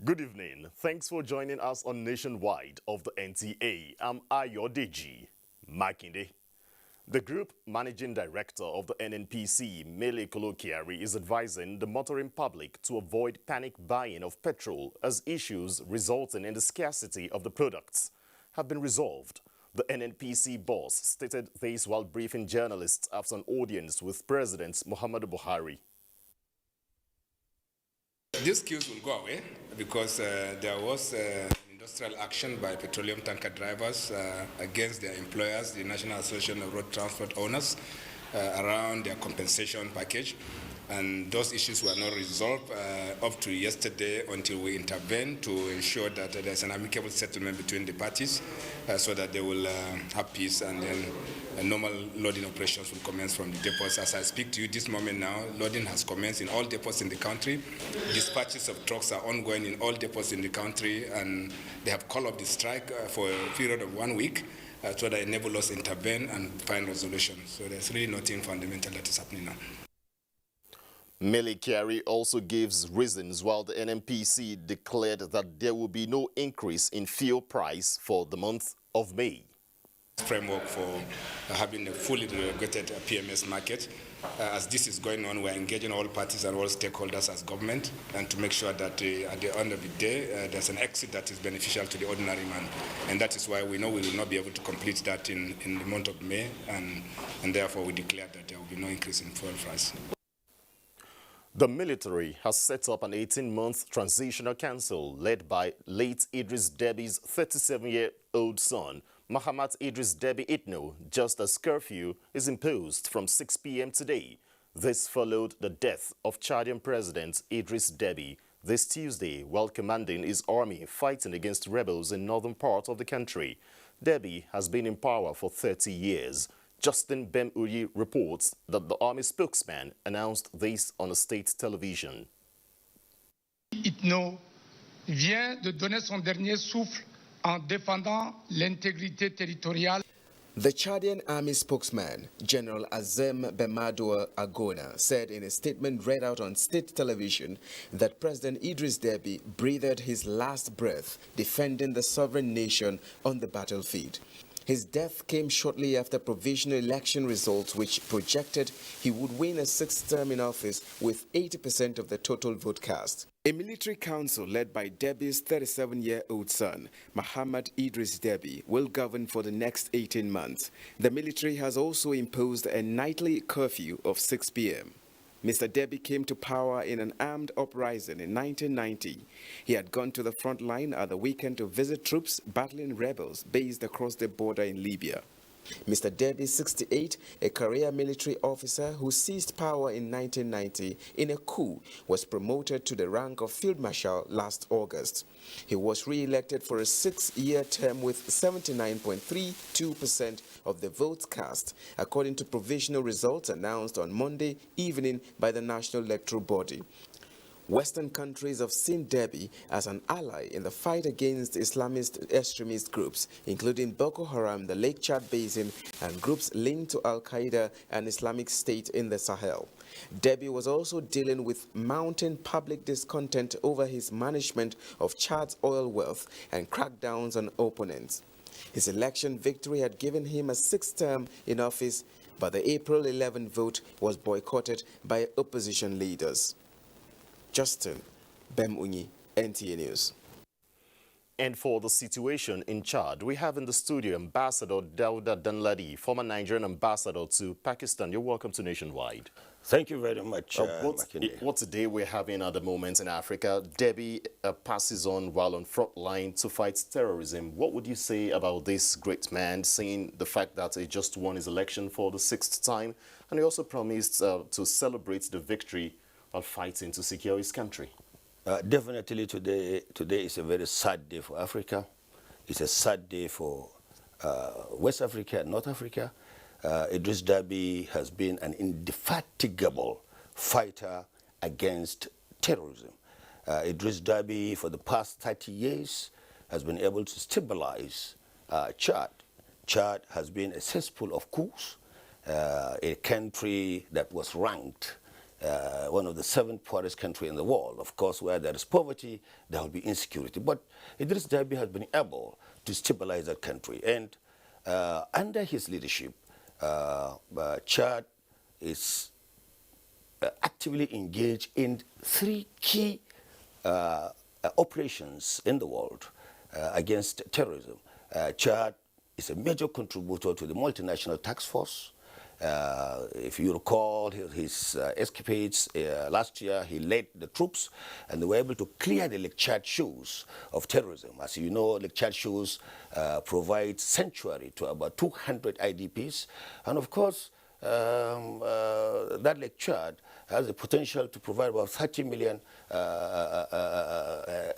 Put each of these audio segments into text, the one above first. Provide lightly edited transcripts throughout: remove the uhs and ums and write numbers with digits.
Good evening. Thanks for joining us on Nationwide of the NTA. I'm Ayodeji Makinde. The Group Managing Director of the NNPC, Mele Kolokiari, is advising the motoring public to avoid panic buying of petrol as issues resulting in the scarcity of the products have been resolved. The NNPC boss stated this while briefing journalists after an audience with President Muhammadu Buhari. These queues will go away because there was industrial action by petroleum tanker drivers against their employers, the National Association of Road Transport Owners, around their compensation package. And those issues were not resolved up to yesterday until we intervened to ensure that there's an amicable settlement between the parties so that they will have peace, and then normal loading operations will commence from the depots. As I speak to you this moment now, loading has commenced in all depots in the country. Dispatches of trucks are ongoing in all depots in the country, and they have called off the strike for a period of 1 week so that enable us to intervene and find resolution. So there's really nothing fundamental that is happening now. Mele Kyari also gives reasons while the NNPC declared that there will be no increase in fuel price for the month of May. Framework for having a fully regulated PMS market. As this is going on, we're engaging all parties and all stakeholders as government, and to make sure that at the end of the day, there's an exit that is beneficial to the ordinary man. And that is why we know we will not be able to complete that in the month of May, and therefore we declare that there will be no increase in fuel price. The military has set up an 18-month transitional council led by late Idriss Deby's 37-year-old son, Mahamat Idriss Deby Itno, just as curfew is imposed from 6 p.m. today. This followed the death of Chadian President Idriss Deby this Tuesday while commanding his army fighting against rebels in northern part of the country. Deby has been in power for 30 years. Justin Bem-Uyi reports that the army spokesman announced this on a state television. Itno vient de donner son dernier souffle en défendant l'intégrité territoriale. The Chadian army spokesman, General Azem Bemadoua Agona, said in a statement read out on state television that President Idriss Deby breathed his last breath defending the sovereign nation on the battlefield. His death came shortly after provisional election results which projected he would win a sixth term in office with 80% of the total vote cast. A military council led by Deby's 37-year-old son, Mahamat Idriss Deby, will govern for the next 18 months. The military has also imposed a nightly curfew of 6 p.m. Mr. Deby came to power in an armed uprising in 1990. He had gone to the front line at the weekend to visit troops battling rebels based across the border in Libya. Mr. Deby, 68, a career military officer who seized power in 1990 in a coup, was promoted to the rank of Field Marshal last August. He was re-elected for a 6-year term with 79.32% of the votes cast, according to provisional results announced on Monday evening by the National Electoral Body. Western countries have seen Deby as an ally in the fight against Islamist extremist groups, including Boko Haram, the Lake Chad Basin, and groups linked to Al-Qaeda and Islamic State in the Sahel. Deby was also dealing with mounting public discontent over his management of Chad's oil wealth and crackdowns on opponents. His election victory had given him a sixth term in office, but the April 11 vote was boycotted by opposition leaders. Justin Bem-Uyi, NTA News. And for the situation in Chad, we have in the studio Ambassador Dauda Danladi, former Nigerian ambassador to Pakistan. You're welcome to Nationwide. Thank you very much, What's the day we're having at the moment in Africa? Deby passes on while on front line to fight terrorism. What would you say about this great man, seeing the fact that he just won his election for the 6th time, and he also promised to celebrate the victory while fighting to secure his country? Definitely today is a very sad day for Africa. It's a sad day for West Africa and North Africa. Idriss Deby has been an indefatigable fighter against terrorism. Idriss Deby, for the past 30 years, has been able to stabilize Chad. Chad has been a cesspool of coups, a country that was ranked one of the 7 poorest countries in the world. Of course, where there is poverty, there will be insecurity. But Idriss Deby has been able to stabilize that country. And under his leadership, Chad is actively engaged in 3 key operations in the world against terrorism. Chad is a major contributor to the multinational task force. If you recall his escapades last year, he led the troops and they were able to clear the Lake Chad shoes of terrorism. As you know, Lake Chad shoes provide sanctuary to about 200 IDPs. And of course, that Lake Chad has the potential to provide about 30 million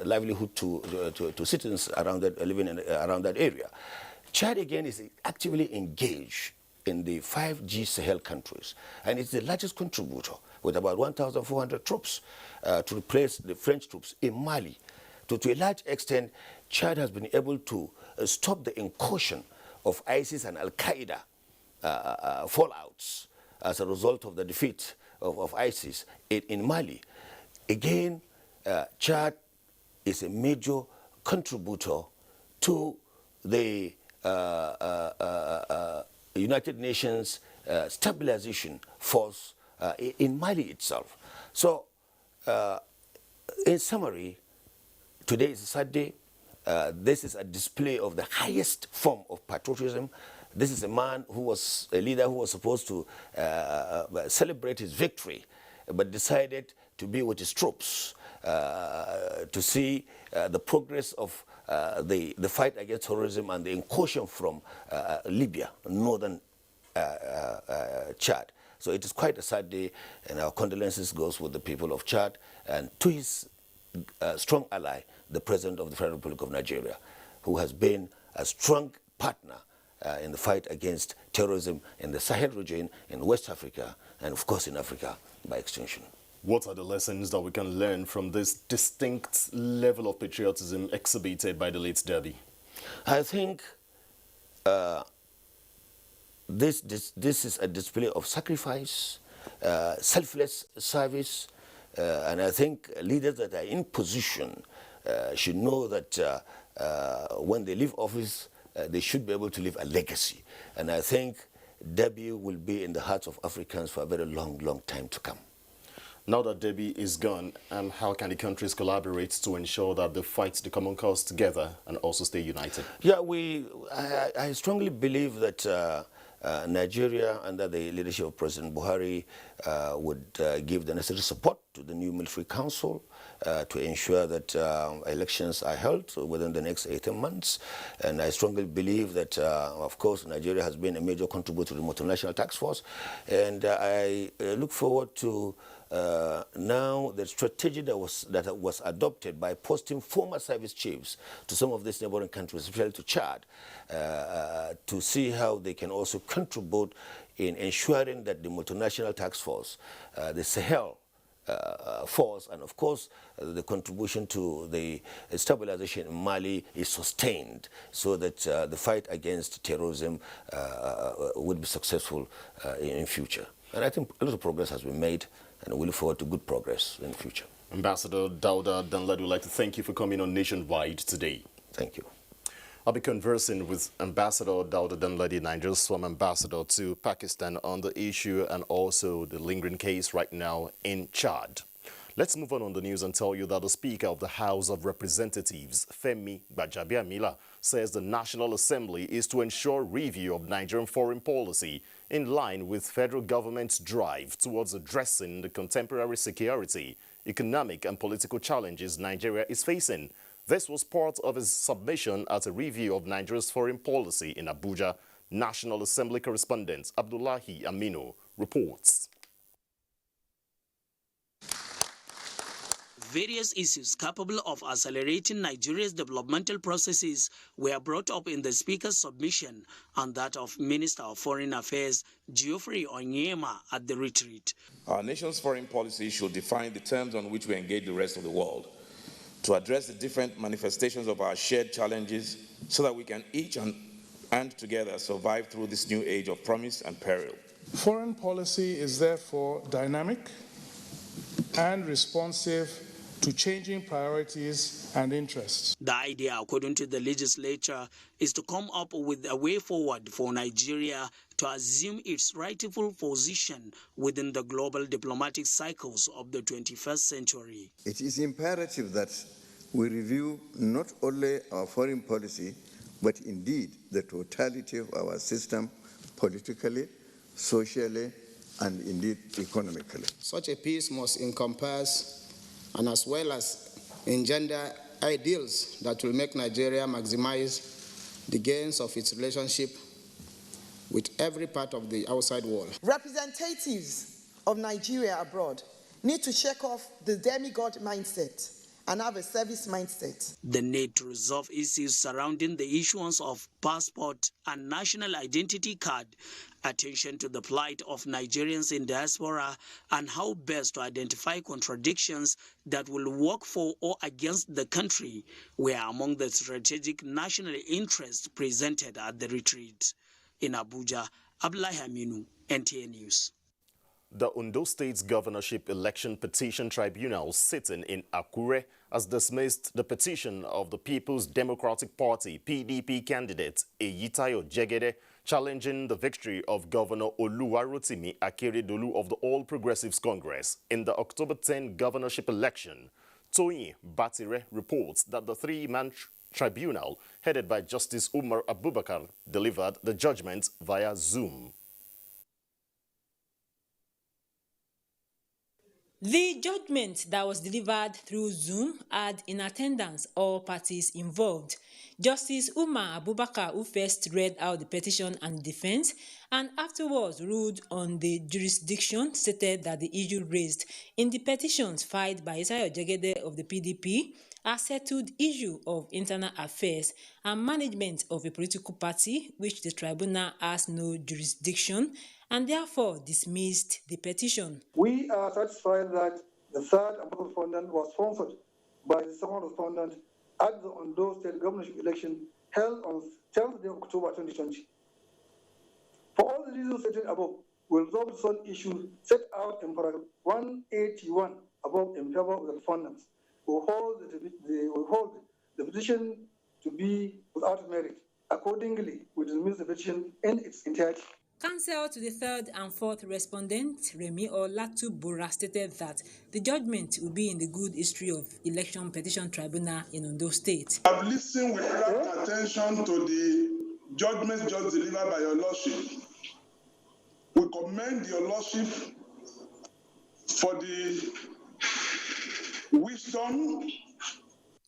livelihood to citizens around that, living around that area. Chad again is actively engaged in the 5G Sahel countries, and it's the largest contributor with about 1,400 troops to replace the French troops in Mali. To a large extent, Chad has been able to stop the incursion of ISIS and Al-Qaeda fallouts as a result of the defeat of ISIS in Mali. Again, Chad is a major contributor to the United Nations stabilization force in Mali itself. So, in summary, today is a sad day. This is a display of the highest form of patriotism. This is a man who was a leader who was supposed to celebrate his victory, but decided to be with his troops to see the progress of the fight against terrorism and the incursion from Libya, northern Chad. So it is quite a sad day, and our condolences goes with the people of Chad and to his strong ally, the President of the Federal Republic of Nigeria, who has been a strong partner in the fight against terrorism in the Sahel region, in West Africa, and of course in Africa by extension. What are the lessons that we can learn from this distinct level of patriotism exhibited by the late Deby? I think this is a display of sacrifice, selfless service, and I think leaders that are in position should know that when they leave office, they should be able to leave a legacy. And I think Deby will be in the hearts of Africans for a very long, long time to come. Now that Deby is gone, how can the countries collaborate to ensure that they fight the common cause together and also stay united? Yeah, I strongly believe that Nigeria, under the leadership of President Buhari, would give the necessary support to the new military council to ensure that elections are held within the next 18 months. And I strongly believe that, of course, Nigeria has been a major contributor to the multinational task force. And I look forward to now the strategy that was adopted by posting former service chiefs to some of these neighboring countries, especially to Chad, to see how they can also contribute in ensuring that the multinational task force, the Sahel force, and of course the contribution to the stabilization in Mali is sustained, so that the fight against terrorism would be successful in future. And I think a lot of progress has been made, and we look forward to good progress in the future. Ambassador Dauda Danladi would like to thank you for coming on Nationwide today. Thank you. I'll be conversing with Ambassador Dauda Danladi, Nigeria's former ambassador to Pakistan, on the issue and also the lingering case right now in Chad. Let's move on the news and tell you that the Speaker of the House of Representatives, Femi Gbajabiamila, says the National Assembly is to ensure review of Nigerian foreign policy in line with federal government's drive towards addressing the contemporary security, economic and political challenges Nigeria is facing. This was part of his submission at a review of Nigeria's foreign policy in Abuja. National Assembly correspondent Abdullahi Aminu reports. Various issues capable of accelerating Nigeria's developmental processes were brought up in the Speaker's submission and that of Minister of Foreign Affairs Geoffrey Onyema at the retreat. Our nation's foreign policy should define the terms on which we engage the rest of the world to address the different manifestations of our shared challenges so that we can each and together survive through this new age of promise and peril. Foreign policy is therefore dynamic, and responsive to changing priorities and interests. The idea, according to the legislature, is to come up with a way forward for Nigeria to assume its rightful position within the global diplomatic cycles of the 21st century. It is imperative that we review not only our foreign policy, but indeed the totality of our system politically, socially, and indeed economically. Such a peace must encompass and as well as engender ideals that will make Nigeria maximize the gains of its relationship with every part of the outside world. Representatives of Nigeria abroad need to shake off the demigod mindset and have a service mindset. The need to resolve issues surrounding the issuance of passport and national identity card, attention to the plight of Nigerians in diaspora, and how best to identify contradictions that will work for or against the country were among the strategic national interests presented at the retreat. In Abuja, Abdullahi Aminu, NTA News. The Ondo State's governorship election petition tribunal sitting in Akure has dismissed the petition of the People's Democratic Party (PDP) candidate Eyitayo Jegede challenging the victory of Governor Oluwarotimi Akeredolu of the All Progressives Congress in the October 10 governorship election. Toyin Batire reports that the three-man tribunal headed by Justice Umar Abubakar delivered the judgment via Zoom. The judgment that was delivered through Zoom had in attendance all parties involved. Justice Umar Abubakar, who first read out the petition and defense, and afterwards ruled on the jurisdiction, stated that the issue raised in the petitions filed by Eyitayo Jegede of the PDP a settled issue of internal affairs and management of a political party, which the tribunal has no jurisdiction, and therefore dismissed the petition. We are satisfied that the third and fourth respondent was sponsored by the second respondent at the Ondo State governorship election held on 10th day of October 2020. For all the reasons stated above, we resolve the sole issue set out in paragraph 181 above in favor of the respondents. We hold the petition to be without merit. Accordingly, we dismiss the petition in its entirety. Counsel to the third and fourth respondent, Remi Olatubora, stated that the judgment will be in the good history of Election Petition Tribunal in Ondo State. I've listened with rapt attention to the judgment just delivered by your Lordship. We commend your Lordship for the wisdom.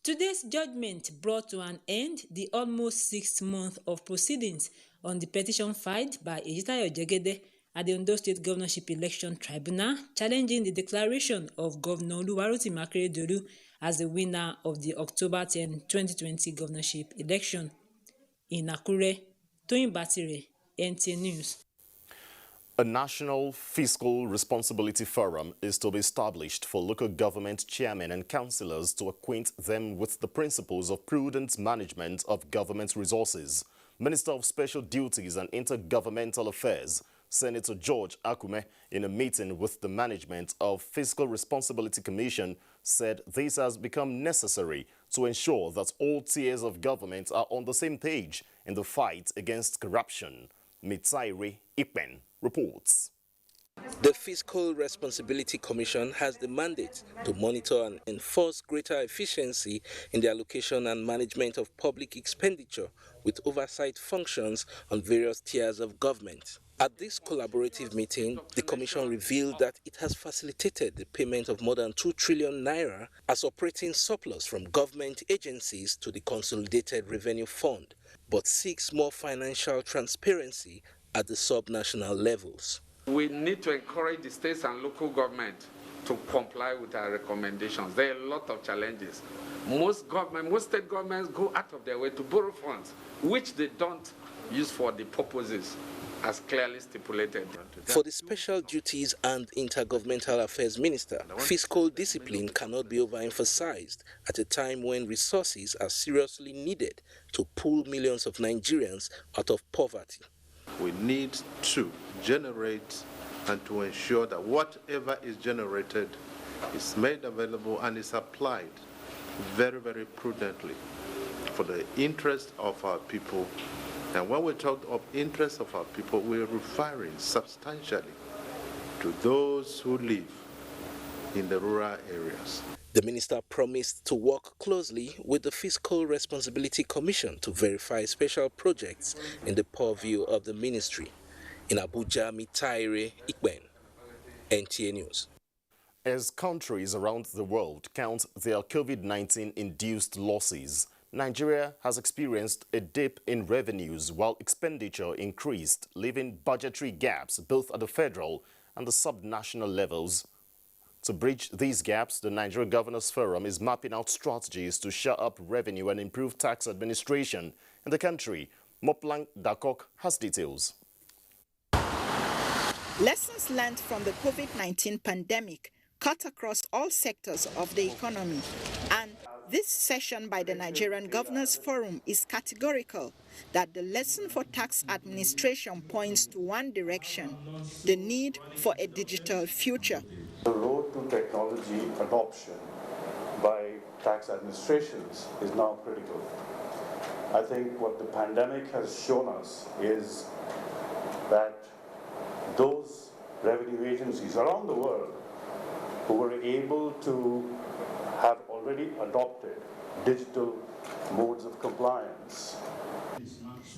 Today's judgment brought to an end the almost 6 months of proceedings on the petition filed by Eyitayo Jegede at the Ondo State Governorship Election Tribunal, challenging the declaration of Governor Oluwarotimi Akeredolu as the winner of the October 10, 2020 governorship election. In Akure, Toyin Batire, NTA News. A national fiscal responsibility forum is to be established for local government chairmen and councillors to acquaint them with the principles of prudent management of government resources. Minister of Special Duties and Intergovernmental Affairs, Senator George Akume, in a meeting with the management of Fiscal Responsibility Commission, said this has become necessary to ensure that all tiers of government are on the same page in the fight against corruption. Mitsaire Ikpen reports. The Fiscal Responsibility Commission has the mandate to monitor and enforce greater efficiency in the allocation and management of public expenditure with oversight functions on various tiers of government. At this collaborative meeting, the Commission revealed that it has facilitated the payment of more than 2 trillion naira as operating surplus from government agencies to the Consolidated Revenue Fund, but seeks more financial transparency at the sub-national levels. We need to encourage the states and local government to comply with our recommendations. There are a lot of challenges. Most state governments go out of their way to borrow funds, which they don't use for the purposes as clearly stipulated. For the Special Duties and Intergovernmental Affairs Minister, fiscal discipline cannot be overemphasized at a time when resources are seriously needed to pull millions of Nigerians out of poverty. We need to generate and to ensure that whatever is generated is made available and is applied very, very prudently for the interest of our people. And when we talk of interest of our people, we're referring substantially to those who live in the rural areas. The minister promised to work closely with the Fiscal Responsibility Commission to verify special projects in the purview of the ministry. In Abuja, Mitaire Ikben, NTA News. As countries around the world count their COVID-19 induced losses, Nigeria has experienced a dip in revenues while expenditure increased, leaving budgetary gaps both at the federal and the subnational levels. To bridge these gaps, the Nigerian Governors Forum is mapping out strategies to shore up revenue and improve tax administration in the country. Moplang Dakok has details. Lessons learned from the COVID-19 pandemic cut across all sectors of the economy, and this session by the Nigerian Governors Forum is categorical that the lesson for tax administration points to one direction: the need for a digital future. The road to technology adoption by tax administrations is now critical. I think what the pandemic has shown us is that those revenue agencies around the world who were able to have already adopted digital modes of compliance.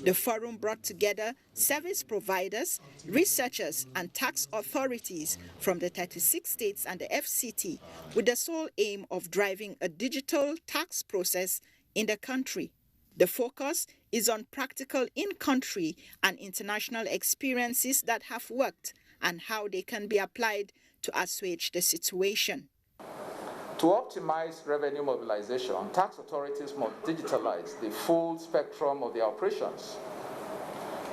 The forum brought together service providers, researchers, and tax authorities from the 36 states and the FCT with the sole aim of driving a digital tax process in the country. The focus is on practical in-country and international experiences that have worked and how they can be applied to assuage the situation. To optimize revenue mobilization, tax authorities must digitalize the full spectrum of their operations.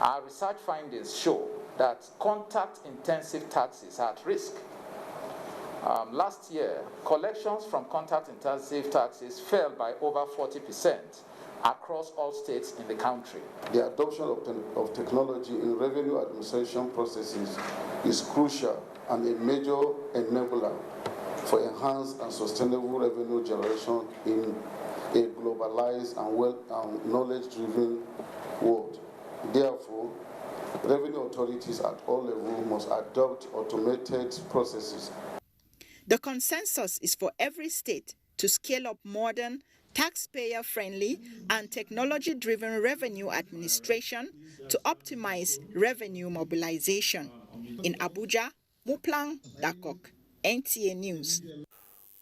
Our research findings show that contact-intensive taxes are at risk. Last year, collections from contact-intensive taxes fell by over 40% across all states in the country. The adoption of technology in revenue administration processes is crucial and a major enabler for enhanced and sustainable revenue generation in a globalized and knowledge-driven world. Therefore, revenue authorities at all levels must adopt automated processes. The consensus is for every state to scale up modern, taxpayer-friendly, and technology-driven revenue administration to optimize revenue mobilization. In Abuja, Moplang Dakok, NTA News.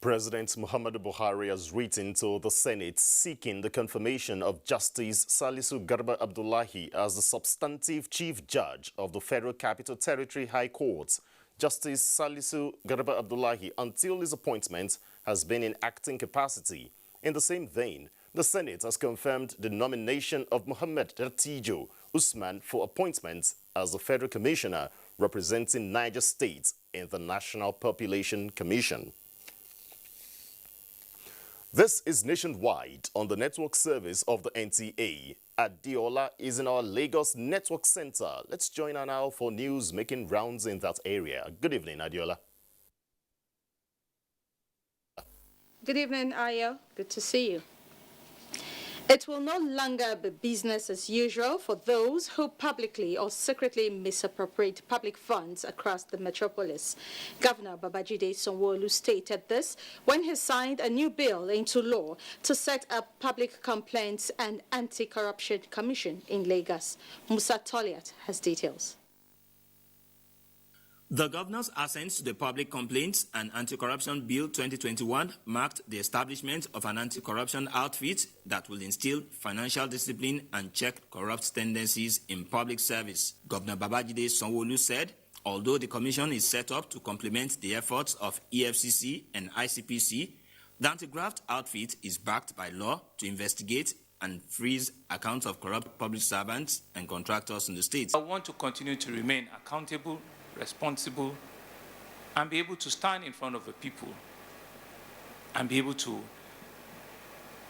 President Muhammadu Buhari has written to the Senate seeking the confirmation of Justice Salisu Garba Abdullahi as the substantive chief judge of the Federal Capital Territory High Court. Justice Salisu Garba Abdullahi, until his appointment, has been in acting capacity. In the same vein, the Senate has confirmed the nomination of Mohammed Dartijo Usman for appointment as the Federal Commissioner representing Niger State in the National Population Commission. This is Nationwide on the network service of the NTA. Adiola is in our Lagos Network Center. Let's join her now for news making rounds in that area. Good evening, Adiola. Good evening, Ayo. Good to see you. It will no longer be business as usual for those who publicly or secretly misappropriate public funds across the metropolis. Governor Babajide Sanwo-Olu stated this when he signed a new bill into law to set up Public Complaints and Anti-Corruption Commission in Lagos. Musa Toliat has details. The governor's assent to the Public Complaints and Anti-Corruption Bill 2021 marked the establishment of an anti-corruption outfit that will instill financial discipline and check corrupt tendencies in public service. Governor Babajide Sanwo-Olu said, although the commission is set up to complement the efforts of EFCC and ICPC, the anti-graft outfit is backed by law to investigate and freeze accounts of corrupt public servants and contractors in the state. I want to continue to remain accountable, responsible, and be able to stand in front of the people and be able to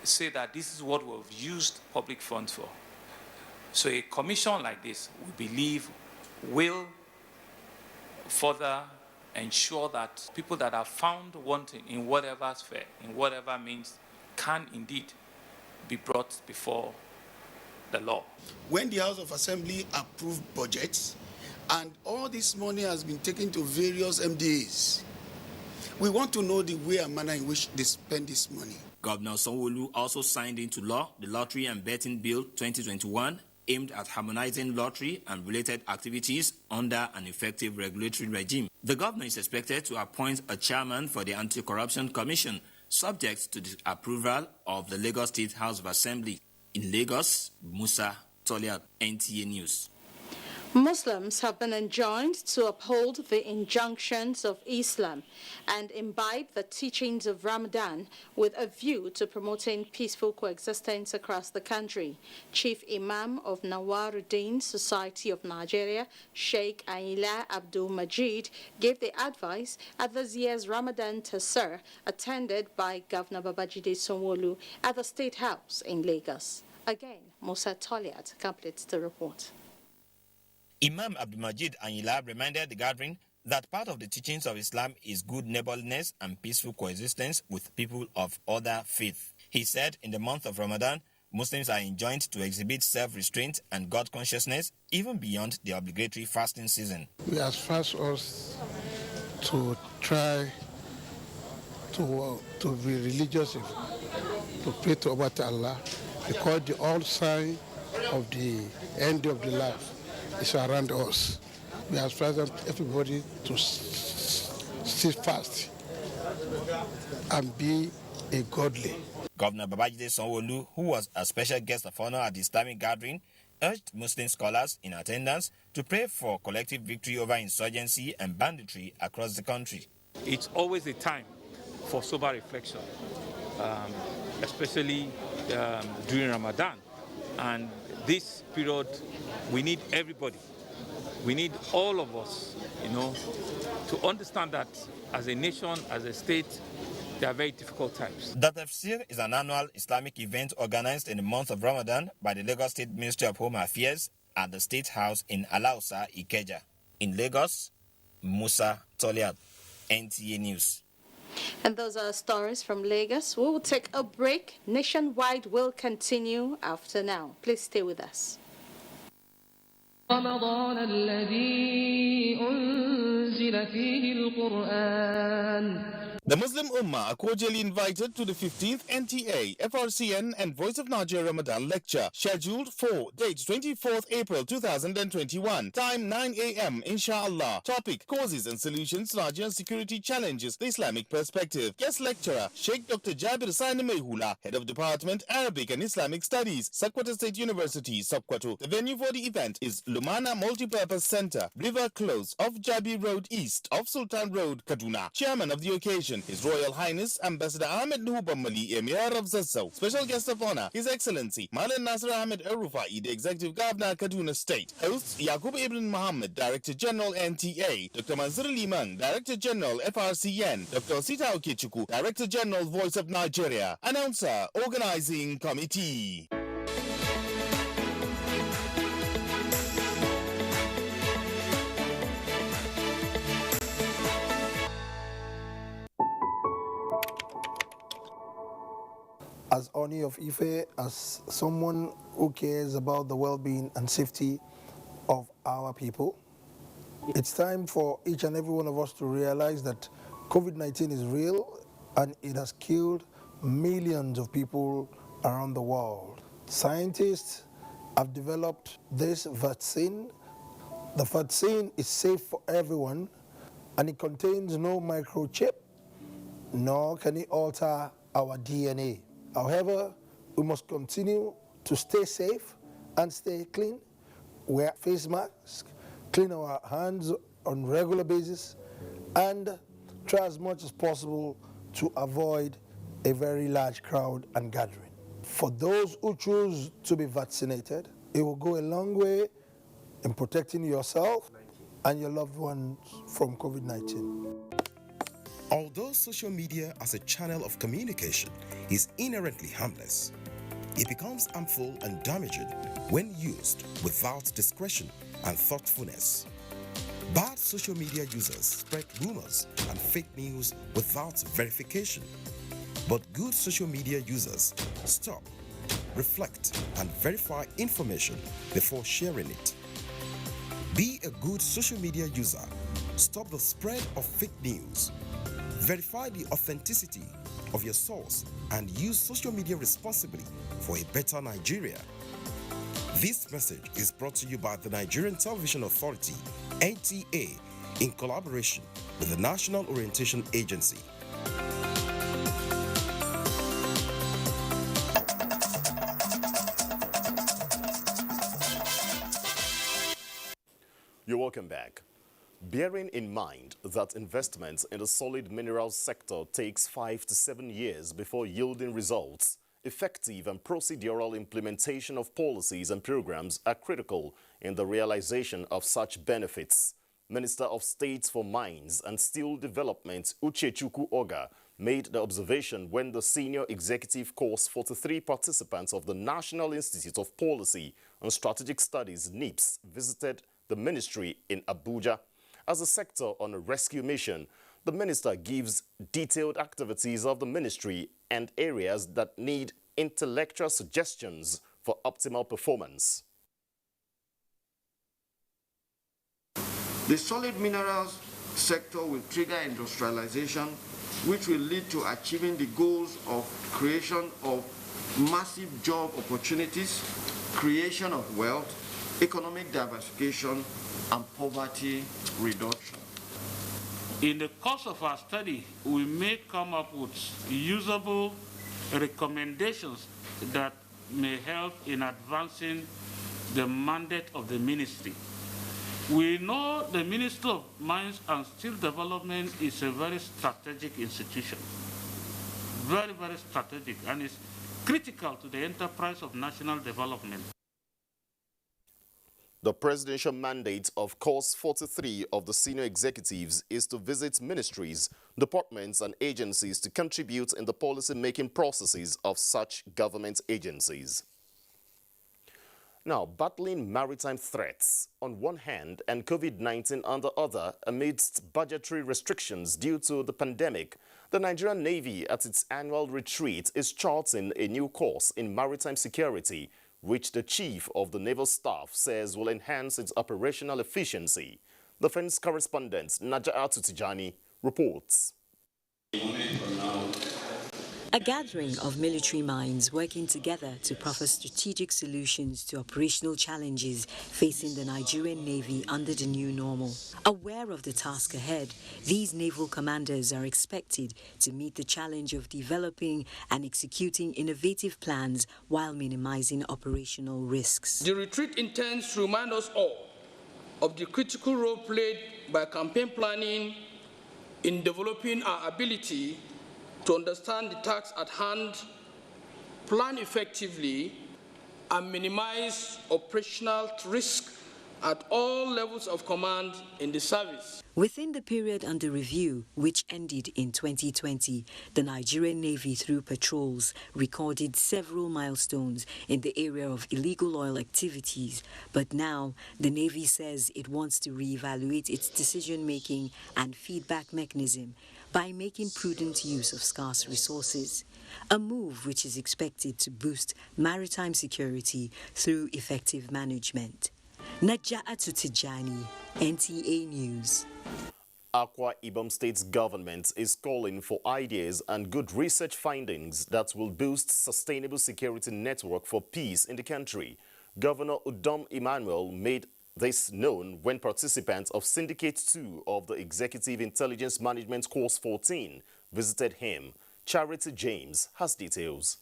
say that this is what we've used public funds for. So a commission like this, we believe, will further ensure that people that are found wanting in whatever sphere, in whatever means, can indeed be brought before the law. When the House of Assembly approved budgets and all this money has been taken to various MDAs, we want to know the way and manner in which they spend this money. Governor Sanwo-Olu also signed into law the Lottery and Betting Bill 2021, aimed at harmonizing lottery and related activities under an effective regulatory regime. The governor is expected to appoint a chairman for the Anti-Corruption Commission, subject to the approval of the Lagos State House of Assembly. In Lagos, Musa Toliat, NTA News. Muslims have been enjoined to uphold the injunctions of Islam and imbibe the teachings of Ramadan with a view to promoting peaceful coexistence across the country. Chief Imam of Nawaruddin Society of Nigeria, Sheikh Aila Abdul Majid, gave the advice at this year's Ramadan Tasir, attended by Governor Babajide Sanwo-Olu at the State House in Lagos. Again, Musa Toliat completes the report. Imam Abdulmajid Anyila reminded the gathering that part of the teachings of Islam is good neighborliness and peaceful coexistence with people of other faith. He said in the month of Ramadan, Muslims are enjoined to exhibit self-restraint and God consciousness even beyond the obligatory fasting season. We ask us to try to be religious, to pray to Allah, because the old sign of the end of the life is around us. We ask everybody to stay fast and be a godly. Governor Babajide Sanwo-Olu, who was a special guest of honor at the Islamic gathering, urged Muslim scholars in attendance to pray for collective victory over insurgency and banditry across the country. It's always a time for sober reflection, especially during Ramadan. And this period, we need everybody. We need all of us, to understand that as a nation, as a state, there are very difficult times. The Tafsir is an annual Islamic event organized in the month of Ramadan by the Lagos State Ministry of Home Affairs at the State House in Alausa, Ikeja. In Lagos, Musa Toliat, NTA News. And those are stories from Lagos. We will take a break. Nationwide will continue after now. Please stay with us. رمضان الذي أنزل فيه القرآن. The Muslim Ummah are cordially invited to the 15th NTA, FRCN and Voice of Nigeria Ramadan lecture, scheduled for date 24th April 2021, time 9 a.m. inshallah. Topic: Causes and Solutions to Nigerian Security Challenges, the Islamic Perspective. Guest lecturer, Sheikh Dr. Jabir Sani Mehula, Head of Department, Arabic and Islamic Studies, Sokoto State University, Sokoto. The venue for the event is Lumana Multipurpose Center, River Close, off Jabi Road East, off Sultan Road, Kaduna. Chairman of the occasion, His Royal Highness Ambassador Ahmed Nuhu Bamali, Emir of Zazzau. Special guest of honor, His Excellency Malan Nasir Ahmed Arufai, the Executive Governor, Kaduna State. Hosts Yaqub Ibn Muhammad, Director General NTA, Dr. Mansur Liman, Director General FRCN, Dr. Sita Okechuku, Director General Voice of Nigeria. Announcer, Organizing Committee. As Oni of Ife, as someone who cares about the well-being and safety of our people, it's time for each and every one of us to realize that COVID-19 is real and it has killed millions of people around the world. Scientists have developed this vaccine. The vaccine is safe for everyone and it contains no microchip, nor can it alter our DNA. However, we must continue to stay safe and stay clean, wear face masks, clean our hands on a regular basis, and try as much as possible to avoid a very large crowd and gathering. For those who choose to be vaccinated, it will go a long way in protecting yourself and your loved ones from COVID-19. Although social media as a channel of communication is inherently harmless, it becomes harmful and damaging when used without discretion and thoughtfulness. Bad social media users spread rumors and fake news without verification. But good social media users stop, reflect, and verify information before sharing it. Be a good social media user. Stop the spread of fake news. Verify the authenticity of your source and use social media responsibly for a better Nigeria. This message is brought to you by the Nigerian Television Authority, NTA, in collaboration with the National Orientation Agency. You're welcome back. Bearing in mind that investments in the solid minerals sector takes 5 to 7 years before yielding results, effective and procedural implementation of policies and programs are critical in the realization of such benefits. Minister of State for Mines and Steel Development Uchechukwu Oga made the observation when the Senior Executive Course 43 participants of the National Institute of Policy and Strategic Studies NIPS visited the ministry in Abuja. As a sector on a rescue mission, the minister gives detailed activities of the ministry and areas that need intellectual suggestions for optimal performance. The solid minerals sector will trigger industrialization, which will lead to achieving the goals of creation of massive job opportunities, creation of wealth, economic diversification, and poverty reduction. In the course of our study, we may come up with usable recommendations that may help in advancing the mandate of the ministry. We know the Ministry of Mines and Steel Development is a very strategic institution, very, very strategic, and is critical to the enterprise of national development. The presidential mandate of Course 43 of the senior executives is to visit ministries, departments and agencies to contribute in the policy-making processes of such government agencies. Now, battling maritime threats on one hand and COVID-19 on the other amidst budgetary restrictions due to the pandemic, the Nigerian Navy at its annual retreat is charting a new course in maritime security, which the Chief of the Naval Staff says will enhance its operational efficiency. Defense correspondent Naja'atu Tijani reports. A gathering of military minds working together to proffer strategic solutions to operational challenges facing the Nigerian Navy under the new normal. Aware of the task ahead, these naval commanders are expected to meet the challenge of developing and executing innovative plans while minimizing operational risks. The retreat intends to remind us all of the critical role played by campaign planning in developing our ability to understand the tasks at hand, plan effectively, and minimize operational risk at all levels of command in the service. Within the period under review, which ended in 2020, the Nigerian Navy, through patrols, recorded several milestones in the area of illegal oil activities. But now, the Navy says it wants to reevaluate its decision-making and feedback mechanism by making prudent use of scarce resources, a move which is expected to boost maritime security through effective management. Naja'atu Tijani, NTA News. Akwa Ibom State's government is calling for ideas and good research findings that will boost sustainable security network for peace in the country. Governor Udom Emmanuel made this known when participants of Syndicate 2 of the Executive Intelligence Management Course 14 visited him. Charity James has details.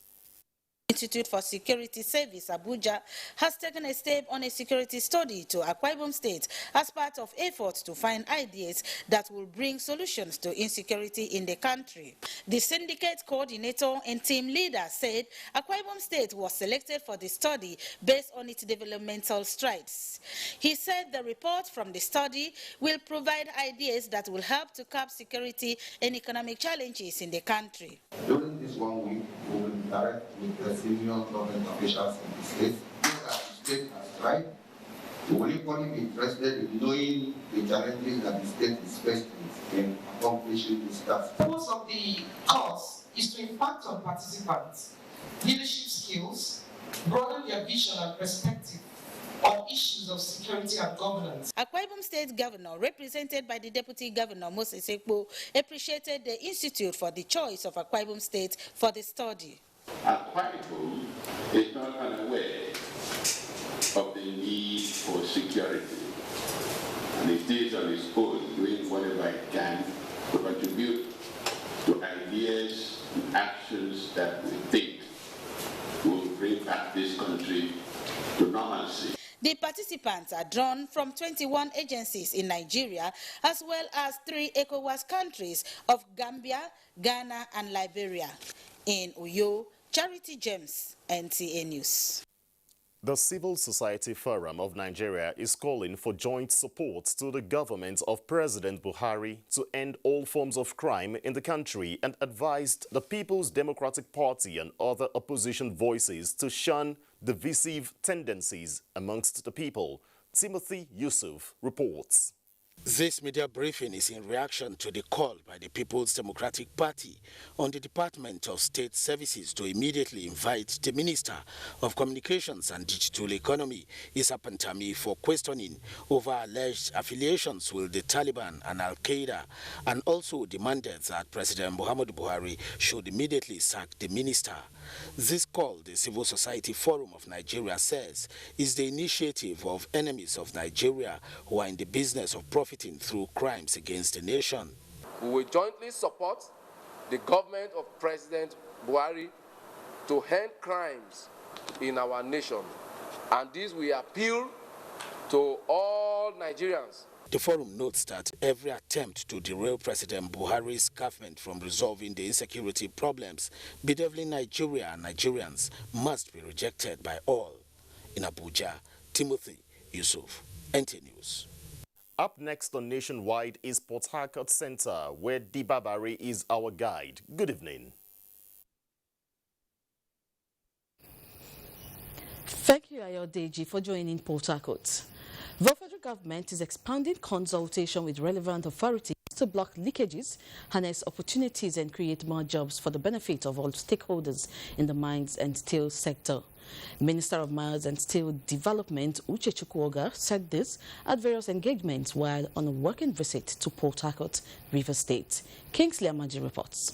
Institute for Security Service, Abuja, has taken a step on a security study to Akwa Ibom State as part of efforts to find ideas that will bring solutions to insecurity in the country. The syndicate coordinator and team leader said Akwa Ibom State was selected for the study based on its developmental strides. He said the report from the study will provide ideas that will help to curb security and economic challenges in the country. During this 1 week, we will interact with the senior government officials in the state, those are the state has right, Will anybody be interested in knowing the challenges that the state is facing in accomplishing this task? The purpose of the course is to impact on participants leadership skills, broaden their vision and perspective on issues of security and governance. Akwa Ibom State Governor, represented by the Deputy Governor Moses Ekpo, appreciated the Institute for the choice of Akwa Ibom State for the study. Akwa Ibom is not unaware of the need for security, and it is on its own doing whatever it can to contribute to ideas and actions that we think will bring back this country to normalcy. The participants are drawn from 21 agencies in Nigeria, as well as 3 ECOWAS countries of Gambia, Ghana, and Liberia. In Uyo, Charity James, NTA News. The Civil Society Forum of Nigeria is calling for joint support to the government of President Buhari to end all forms of crime in the country and advised the People's Democratic Party and other opposition voices to shun divisive tendencies amongst the people. Timothy Yusuf reports. This media briefing is in reaction to the call by the People's Democratic Party on the Department of State Services to immediately invite the Minister of Communications and Digital Economy, Issa Pantami, for questioning over alleged affiliations with the Taliban and Al-Qaeda, and also demanded that President Muhammadu Buhari should immediately sack the minister. This call, the Civil Society Forum of Nigeria says, is the initiative of enemies of Nigeria who are in the business of profiting through crimes against the nation. We will jointly support the government of President Buhari to end crimes in our nation, and this we appeal to all Nigerians. The forum notes that every attempt to derail President Buhari's government from resolving the insecurity problems bedeviling Nigeria and Nigerians must be rejected by all. In Abuja, Timothy Yusuf, NTA News. Up next on Nationwide is Port Harcourt Center, where Deby is our guide. Good evening. Thank you, Ayodeji, for joining Port Harcourt. The federal government is expanding consultation with relevant authorities to block leakages, harness opportunities and create more jobs for the benefit of all stakeholders in the mines and steel sector. Minister of Mines and Steel Development Uche Chukwuoga said this at various engagements while on a working visit to Port Harcourt, Rivers State. Kingsley Amaji reports.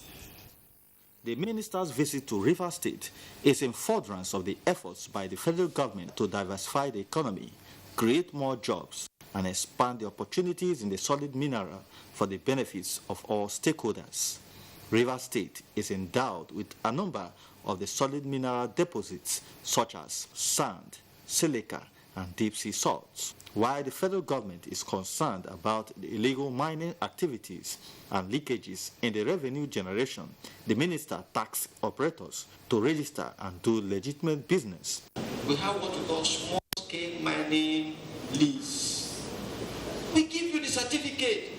The minister's visit to Rivers State is in furtherance of the efforts by the federal government to diversify the economy, create more jobs, and expand the opportunities in the solid mineral for the benefits of all stakeholders. Rivers State is endowed with a number of the solid mineral deposits such as sand, silica, and deep sea salts. While the federal government is concerned about the illegal mining activities and leakages in the revenue generation, the minister tasked operators to register and do legitimate business. We have what we call small-scale mining lease. We give you the certificate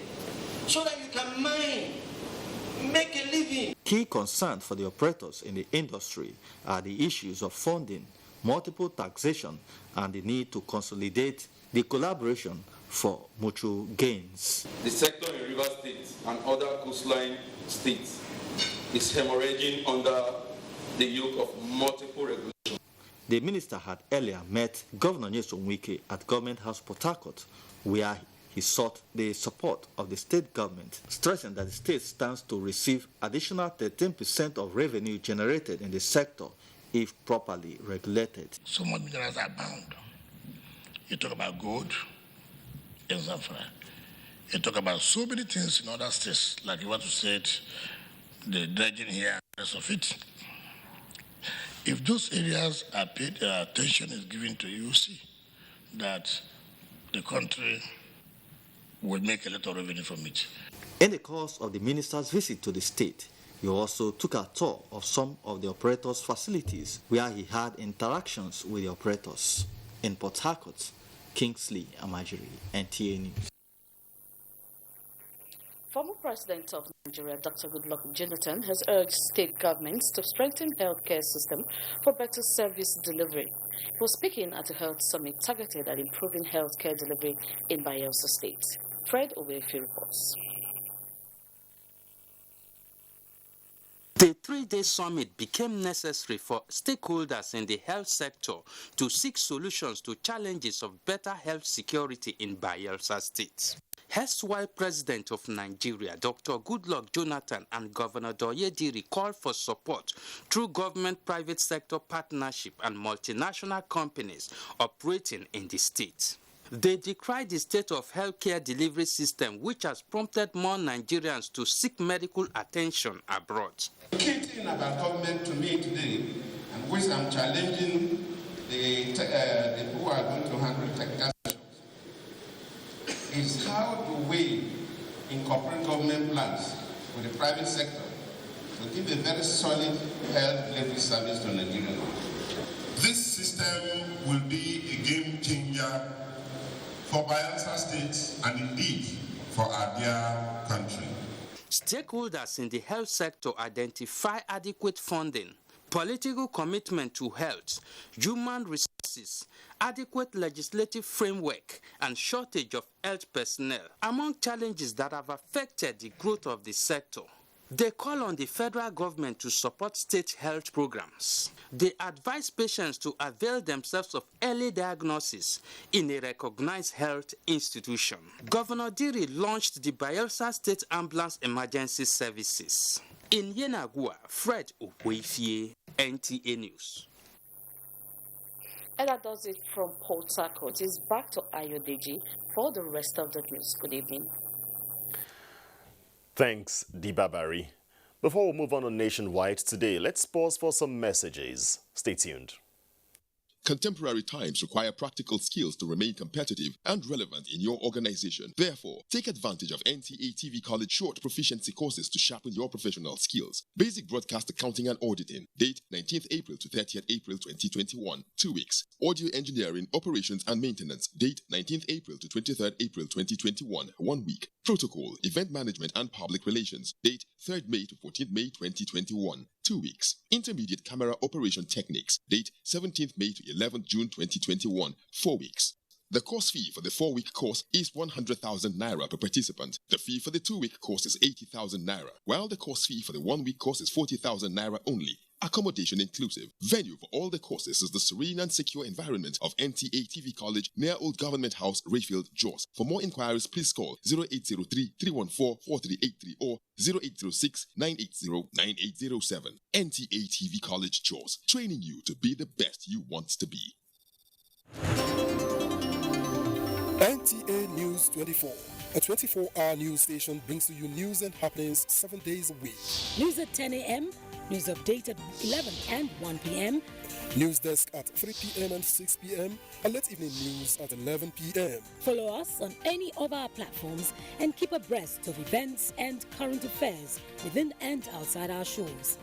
so that you can mine, make a living. Key concerns for the operators in the industry are the issues of funding, multiple taxation, and the need to consolidate the collaboration for mutual gains. The sector in Rivers State and other coastline states is hemorrhaging under the yoke of multiple regulations. The minister had earlier met Governor Nyesom Wike at Government House Port Harcourt, where he sought the support of the state government, stressing that the state stands to receive additional 13% of revenue generated in the sector if properly regulated. So much minerals are bound. You talk about gold, etc. You talk about so many things in other states, like what you said, the dredging here, and the rest of it. If those areas are paid attention is given to, you see that the country will make a lot of revenue from it. In the course of the minister's visit to the state, he also took a tour of some of the operators' facilities where he had interactions with the operators. In Port Harcourt, Kingsley Amajiri, NTA News. Former President of Nigeria, Dr. Goodluck Jonathan, has urged state governments to strengthen healthcare system for better service delivery. He was speaking at a health summit targeted at improving healthcare delivery in Bayelsa State. Fred Owefi reports. The three-day summit became necessary for stakeholders in the health sector to seek solutions to challenges of better health security in Bayelsa State. Erstwhile President of Nigeria, Dr. Goodluck Jonathan, and Governor Deby called for support through government-private sector partnership and multinational companies operating in the state. They decried the state of healthcare delivery system, which has prompted more Nigerians to seek medical attention abroad. The key thing about government to me today, and which I'm challenging the people who are going to handle technical is how do we incorporate government plans with the private sector to give a very solid health delivery service to Nigeria. This system will be a game changer for Bayelsa State and indeed for our dear country. Stakeholders in the health sector identify adequate funding, political commitment to health, human resources, adequate legislative framework, and shortage of health personnel among challenges that have affected the growth of the sector. They call on the federal government to support state health programs. They advise patients to avail themselves of early diagnosis in a recognized health institution. Governor Deby launched the Bayelsa State Ambulance Emergency Services. In Yenagua, Fred Owefi, NTA News. And that does it from Port Harcourt. It's back to Ayodeji for the rest of the news. Good evening. Thanks, Dybabari. Before we move on Nationwide today, let's pause for some messages. Stay tuned. Contemporary times require practical skills to remain competitive and relevant in your organization. Therefore, take advantage of NTA TV College short proficiency courses to sharpen your professional skills. Basic Broadcast Accounting and Auditing. Date 19th April to 30th April 2021. 2 weeks. Audio Engineering, Operations and Maintenance. Date 19th April to 23rd April 2021. 1 week. Protocol, Event Management and Public Relations. Date 3rd May to 14th May 2021. 2 weeks. Intermediate Camera Operation Techniques. Date 17th May to 11th June 2021. 4 weeks. The course fee for the 4-week course is 100,000 naira per participant. The fee for the 2-week course is 80,000 naira, while the course fee for the 1-week course is 40,000 naira only. Accommodation inclusive. Venue for all the courses is the serene and secure environment of NTA TV College near Old Government House, Rayfield, Jos. For more inquiries, please call 0803-314-4383 or 0806-980-9807. NTA TV College, Jos, training you to be the best you want to be. NTA News 24. A 24-hour news station brings to you news and happenings 7 days a week. News at 10 a.m., news update at 11 and 1 p.m. News desk at 3 p.m. and 6 p.m. and late evening news at 11 p.m. Follow us on any of our platforms and keep abreast of events and current affairs within and outside our shores.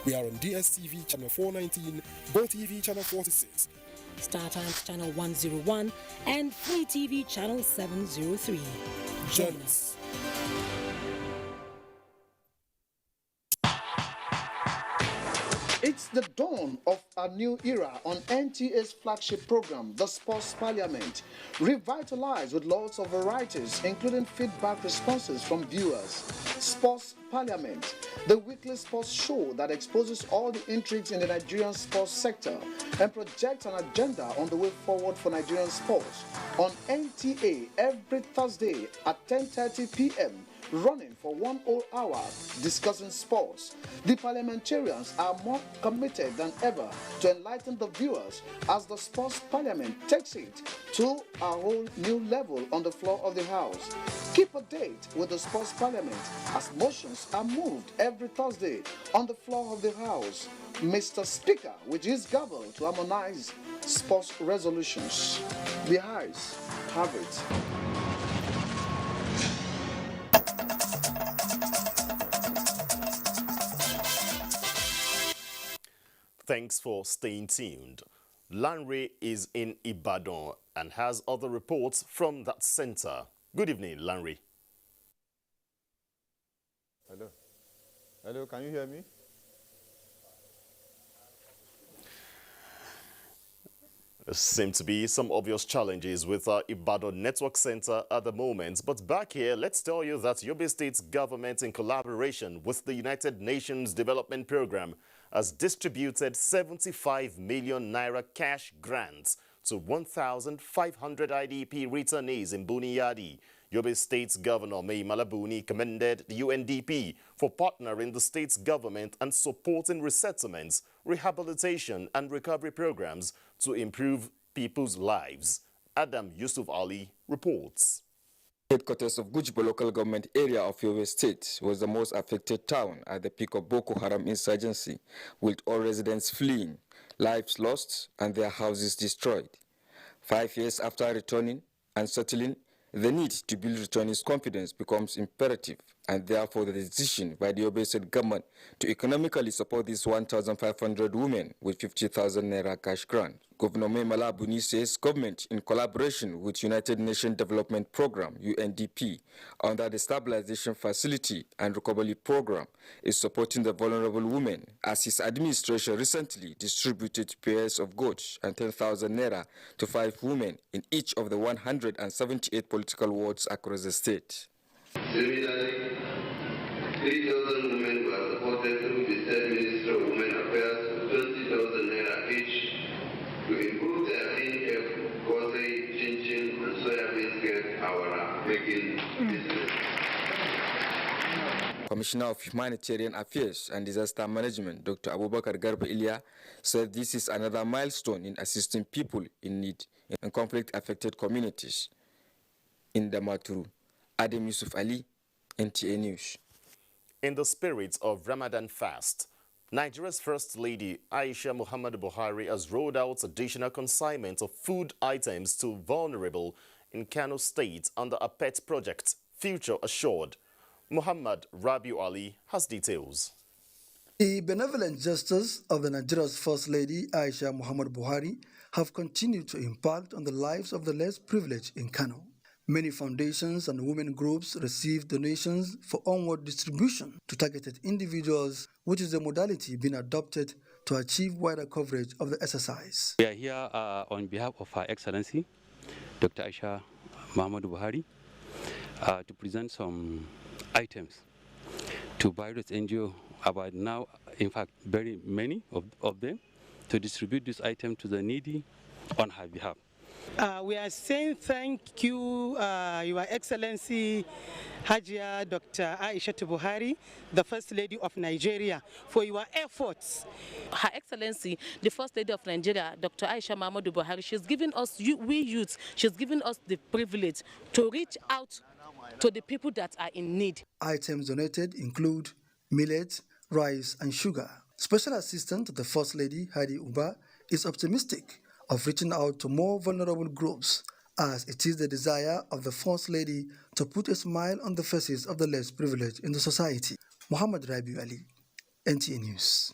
We are on DSTV channel 419, GoTV channel 46, Star Times channel 101 and Free TV channel 703. Join us. It's the dawn of a new era on NTA's flagship program, the Sports Parliament, revitalized with lots of varieties, including feedback responses from viewers. Sports Parliament, the weekly sports show that exposes all the intrigues in the Nigerian sports sector and projects an agenda on the way forward for Nigerian sports. On NTA every Thursday at 10:30 p.m. running for 1 whole hour discussing sports. The parliamentarians are more committed than ever to enlighten the viewers as the Sports Parliament takes it to a whole new level on the floor of the House. Keep a date with the Sports Parliament as motions are moved every Thursday on the floor of the House. Mr. Speaker, with his gavel to harmonize sports resolutions. The House have it. Thanks for staying tuned. Lanre is in Ibadan and has other reports from that center. Good evening, Lanre. Hello. Hello, can you hear me? Seem to be some obvious challenges with our Ibadan Network Center at the moment. But back here, let's tell you that Yobe State's government, in collaboration with the United Nations Development Program, has distributed 75 million naira cash grants to 1,500 IDP returnees in Buniyadi. Yobe State's Governor Mai Malabuni commended the UNDP for partnering the state's government and supporting resettlements, rehabilitation and recovery programs to improve people's lives. Adam Yusuf Ali reports. Headquarters of Gujibo local government area of Yobe State was the most affected town at the peak of Boko Haram insurgency, with all residents fleeing, lives lost and their houses destroyed. 5 years after returning and settling, the need to build returnees' confidence becomes imperative, and therefore the decision by the Yobe State government to economically support these 1,500 women with 50,000 naira cash grant. Governor Mai Malabuni says government, in collaboration with United Nations Development Program (UNDP) under the Stabilization Facility and Recovery Program, is supporting the vulnerable women, as his administration recently distributed pairs of goods and 10,000 naira to 5 women in each of the 178 political wards across the state. Similarly, 3,000 women were supported through the State Ministry of Women Affairs with 20,000 naira each to improve their in-air grocery, chin-chin, and soya biscuit awara making business. Commissioner of Humanitarian Affairs and Disaster Management, Dr. Abubakar Garba Ilya, said this is another milestone in assisting people in need in conflict-affected communities. In Damaturu, Adam Yusuf Ali, NTA News. In the spirit of Ramadan fast, Nigeria's First Lady Aisha Muhammadu Buhari has rolled out additional consignment of food items to vulnerable in Kano State under a pet project, Future Assured. Muhammad Rabiu Ali has details. The benevolent gestures of the Nigeria's First Lady Aisha Muhammadu Buhari have continued to impact on the lives of the less privileged in Kano. Many foundations and women groups received donations for onward distribution to targeted individuals, which is a modality being adopted to achieve wider coverage of the exercise. We are here on behalf of Her Excellency, Dr. Aisha Muhammadu Buhari, to present some items to various NGO, about now, in fact, very many of them, to distribute this item to the needy on her behalf. We are saying thank you, Your Excellency Hajia Dr. Aisha Buhari, the First Lady of Nigeria, for your efforts. Her Excellency, the First Lady of Nigeria, Dr. Aisha Muhammadu Buhari, she's given us, we youths, she's given us the privilege to reach out to the people that are in need. Items donated include millet, rice, and sugar. Special Assistant to the First Lady, Hadi Uba, is optimistic of reaching out to more vulnerable groups, as it is the desire of the First Lady to put a smile on the faces of the less privileged in the society. Muhammad Rabiu Ali, NTA News.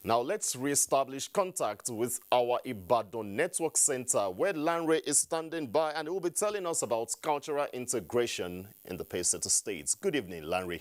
Now let's re-establish contact with our Ibadan Network Center, where Lanre is standing by and will be telling us about cultural integration in the Peseta states. Good evening, Lanre.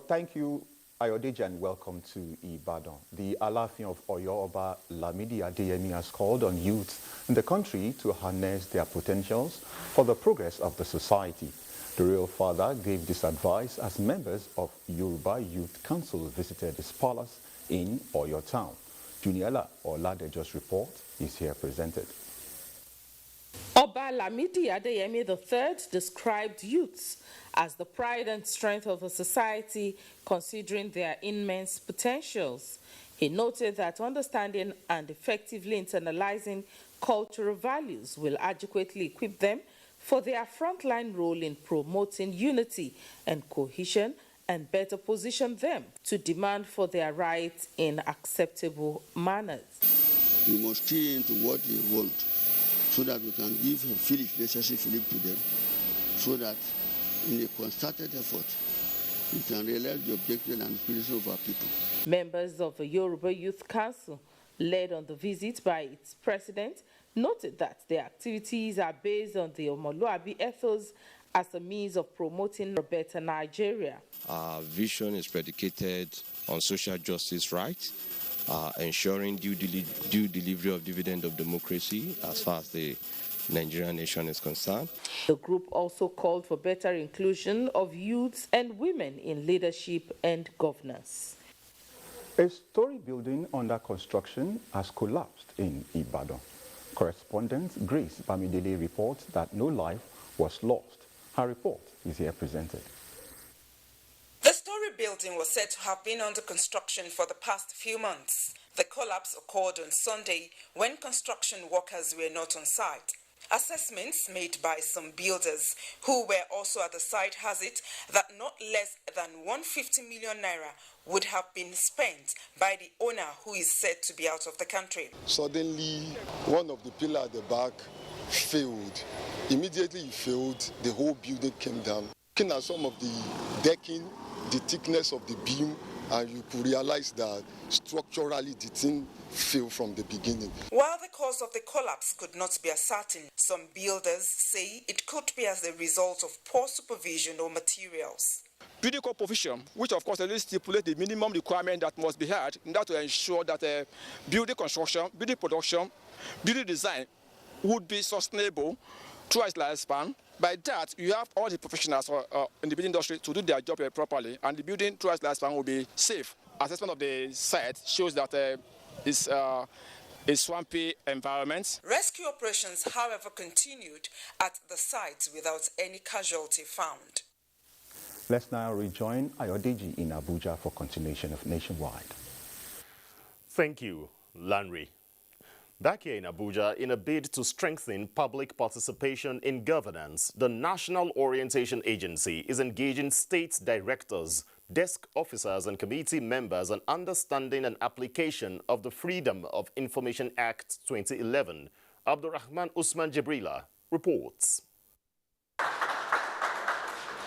Thank you, Ayodeji, and welcome to Ibadan. The Alafin of Oyo Oba Lamidi Adeyemi has called on youth in the country to harness their potentials for the progress of the society. The royal father gave this advice as members of Yoruba Youth Council visited his palace in Oyo town. Juniela Oladejo's report is here presented. Oba Lamidi Adeyemi III described youths as the pride and strength of the society, considering their immense potentials. He noted that understanding and effectively internalizing cultural values will adequately equip them for their frontline role in promoting unity and cohesion, and better position them to demand for their rights in acceptable manners. We must key into what they want, so that we can give necessary Philip to them, so that in a concerted effort, we can realize the objectives and aspirations of our people. Members of the Yoruba Youth Council, led on the visit by its president, noted that their activities are based on the Omoluabi ethos as a means of promoting a better Nigeria. Our vision is predicated on social justice rights, ensuring due delivery of dividend of democracy as far as the Nigerian nation is concerned. The group also called for better inclusion of youths and women in leadership and governance. A story building under construction has collapsed in Ibadan. Correspondent Grace Bamidele reports that no life was lost. Her report is here presented. The story building was said to have been under construction for the past few months. The collapse occurred on Sunday when construction workers were not on site. Assessments made by some builders who were also at the site has it that not less than 150 million naira would have been spent by the owner, who is said to be out of the country. Suddenly, one of the pillars at the back failed. Immediately it failed, the whole building came down. Looking at some of the decking, the thickness of the beam, and you could realize that structurally the thing failed from the beginning. While the cause of the collapse could not be ascertained, some builders say it could be as a result of poor supervision or materials. Building code provision, which of course at least stipulate the minimum requirement that must be had in order to ensure that building construction, building production, building design would be sustainable throughout its lifespan. By that, you have all the professionals in the building industry to do their job properly, and the building throughout its lifespan will be safe. Assessment of the site shows that it's a swampy environment. Rescue operations, however, continued at the site without any casualty found. Let's now rejoin Ayodeji in Abuja for continuation of Nationwide. Thank you, Lanri. Back here in Abuja, in a bid to strengthen public participation in governance, the National Orientation Agency is engaging state directors, desk officers and committee members on understanding and application of the Freedom of Information Act 2011. Abdurrahman Usman Jibrila reports.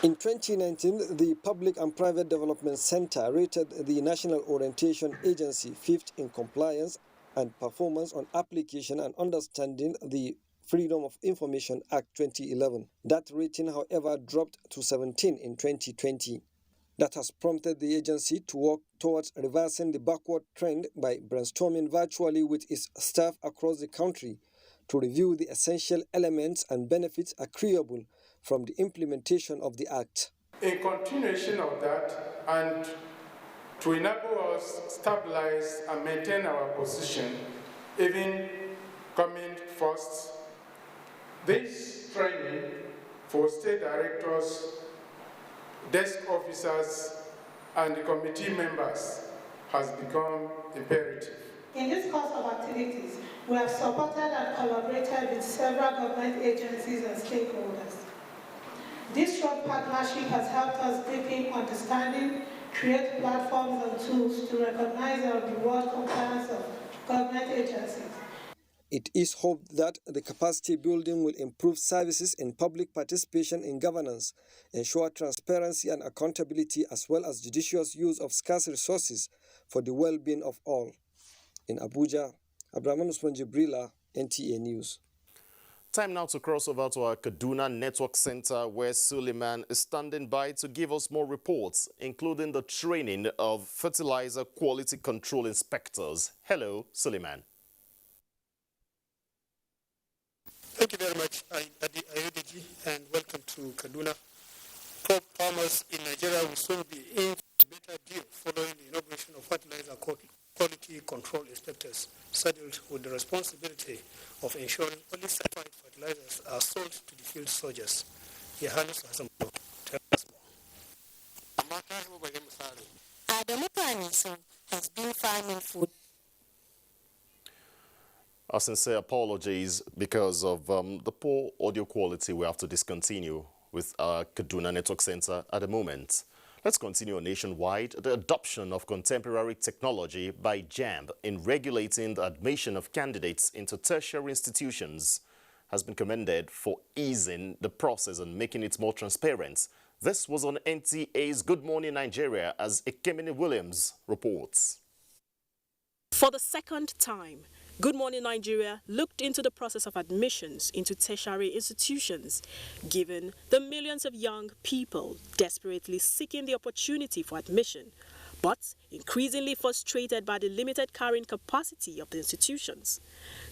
In 2019, the Public and Private Development Center rated the National Orientation Agency fifth in compliance and performance on application and understanding the Freedom of Information Act 2011. That rating, however, dropped to 17 in 2020. That has prompted the agency to work towards reversing the backward trend by brainstorming virtually with its staff across the country to review the essential elements and benefits accruable from the implementation of the Act. In continuation of that, and to enable us stabilize and maintain our position, even coming first, this training for state directors, desk officers, and the committee members has become imperative. In this course of activities, we have supported and collaborated with several government agencies and stakeholders. This strong partnership has helped us deepen understanding, create platforms and tools to recognize and reward compliance of government agencies. It is hoped that the capacity building will improve services and public participation in governance, ensure transparency and accountability, as well as judicious use of scarce resources for the well-being of all. In Abuja, Abdurrahman Usman Jibrila, NTA News. Time now to cross over to our Kaduna Network Center, where Suleiman is standing by to give us more reports, including the training of fertilizer quality control inspectors. Hello, Suleiman. Thank you very much, Ayodeji, and welcome to Kaduna. Crop farmers in Nigeria will soon be in a better deal following the inauguration of fertilizer quality control inspectors, saddled with the responsibility of ensuring only certified fertilizers are sold to the field soldiers. Yohannes Hassan, tell us more. Adamu Paniso has been farming food. Our sincere apologies because of the poor audio quality. We have to discontinue with our Kaduna Network Center at the moment. Let's continue on Nationwide. The adoption of contemporary technology by JAMB in regulating the admission of candidates into tertiary institutions has been commended for easing the process and making it more transparent. This was on NTA's Good Morning Nigeria, as Ekemini Williams reports. For the second time, Good Morning Nigeria looked into the process of admissions into tertiary institutions, given the millions of young people desperately seeking the opportunity for admission, but increasingly frustrated by the limited carrying capacity of the institutions.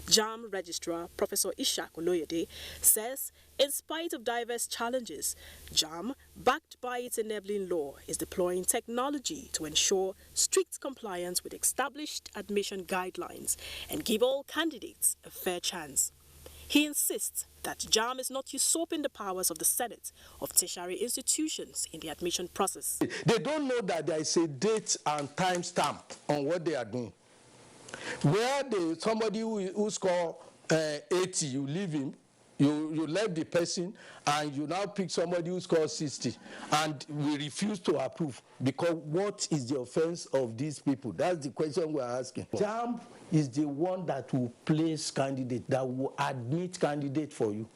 JAMB Registrar Professor Ishak Oloyede says, in spite of diverse challenges, JAMB, backed by its enabling law, is deploying technology to ensure strict compliance with established admission guidelines and give all candidates a fair chance. He insists that JAMB is not usurping the powers of the Senate of tertiary institutions in the admission process. They don't know that there is a date and time stamp on what they are doing. Where somebody who score 80, you leave him, you left the person, and you now pick somebody who scores 60, and we refuse to approve because what is the offense of these people? That's the question we're asking. JAMB is the one that will place candidate, that will admit candidate for you.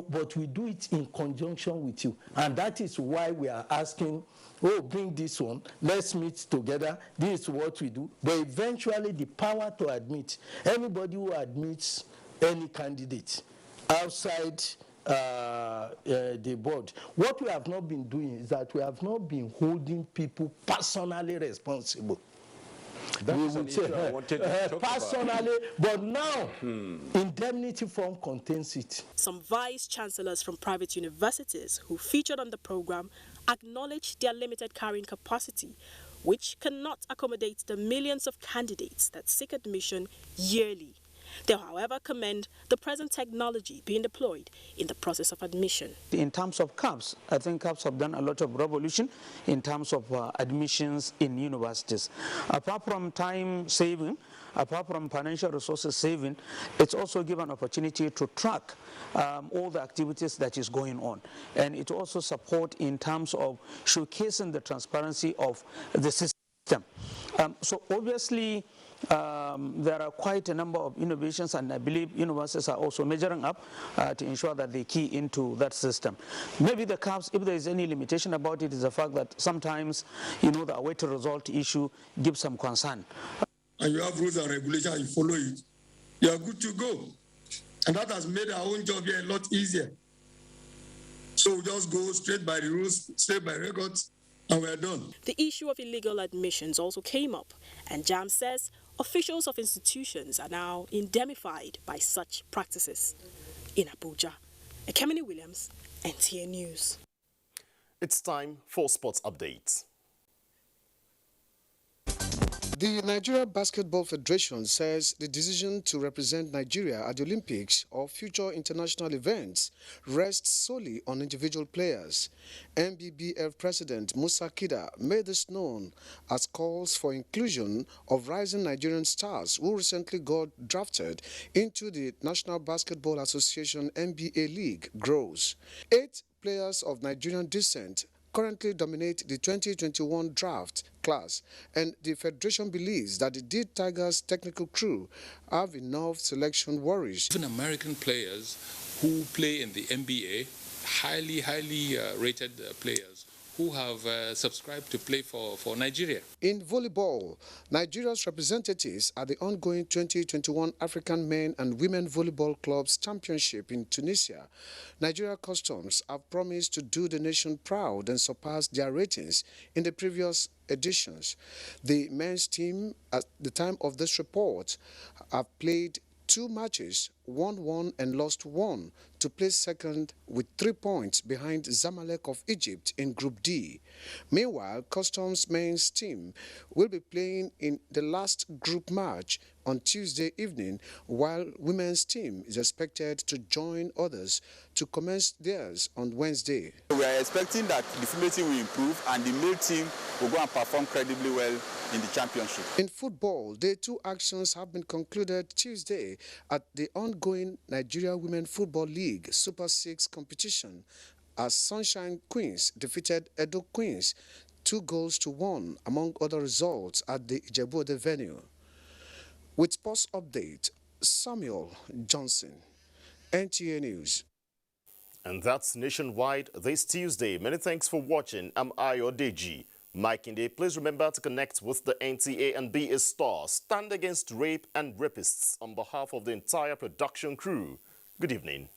But we do it in conjunction with you, and that is why we are asking, oh, bring this one, let's meet together, this is what we do. But eventually the power to admit, anybody who admits any candidate outside the board, what we have not been doing is that we have not been holding people personally responsible. That is an issue I wanted to talk personally, but now indemnity form contains it. Some vice chancellors from private universities who featured on the program acknowledged their limited carrying capacity, which cannot accommodate the millions of candidates that seek admission yearly. They, however, commend the present technology being deployed in the process of admission. In terms of CAPS, I think CAPS have done a lot of revolution in terms of admissions in universities. Apart from time saving, apart from financial resources saving, it's also given an opportunity to track all the activities that is going on. And it also support in terms of showcasing the transparency of the system. So obviously, there are quite a number of innovations, and I believe universities are also measuring up to ensure that they key into that system. Maybe the CAPS, if there is any limitation about it, is the fact that sometimes, the awaited result issue gives some concern. And you have rules and regulations, you follow it, you are good to go. And that has made our own job here a lot easier. So we just go straight by the rules, straight by records, and we're done. The issue of illegal admissions also came up, and JAMB says officials of institutions are now indemnified by such practices. In Abuja, Ekemini Williams, NTA News. It's time for sports updates. The Nigeria Basketball Federation says the decision to represent Nigeria at the Olympics or future international events rests solely on individual players. NBBF President Musa Kida made this known as calls for inclusion of rising Nigerian stars who recently got drafted into the National Basketball Association NBA League grows. 8 players of Nigerian descent currently dominate the 2021 draft class, and the Federation believes that the Deed Tigers technical crew have enough selection worries. Even American players who play in the NBA, highly rated players who have subscribed to play for Nigeria. In volleyball, Nigeria's representatives at the ongoing 2021 African Men and Women Volleyball Clubs Championship in Tunisia, Nigeria Customs have promised to do the nation proud and surpass their ratings in the previous editions. The men's team, at the time of this report, have played 2 matches, won 1 and lost 1, to place second with 3 points behind Zamalek of Egypt in Group D. Meanwhile, Customs men's team will be playing in the last group match on Tuesday evening, while women's team is expected to join others to commence theirs on Wednesday. We are expecting that the female team will improve and the male team will go and perform credibly well in the championship. In football, Day 2 actions have been concluded Tuesday at the ongoing Nigeria Women Football League Super 6 competition as Sunshine Queens defeated Edo Queens 2-1 among other results at the Ijebu-Ode venue. With sports update, Samuel Johnson, NTA News. And that's nationwide this Tuesday. Many thanks for watching. I'm Ayo Deji. Mike Inde, please remember to connect with the NTA and be a star. Stand against rape and rapists on behalf of the entire production crew. Good evening.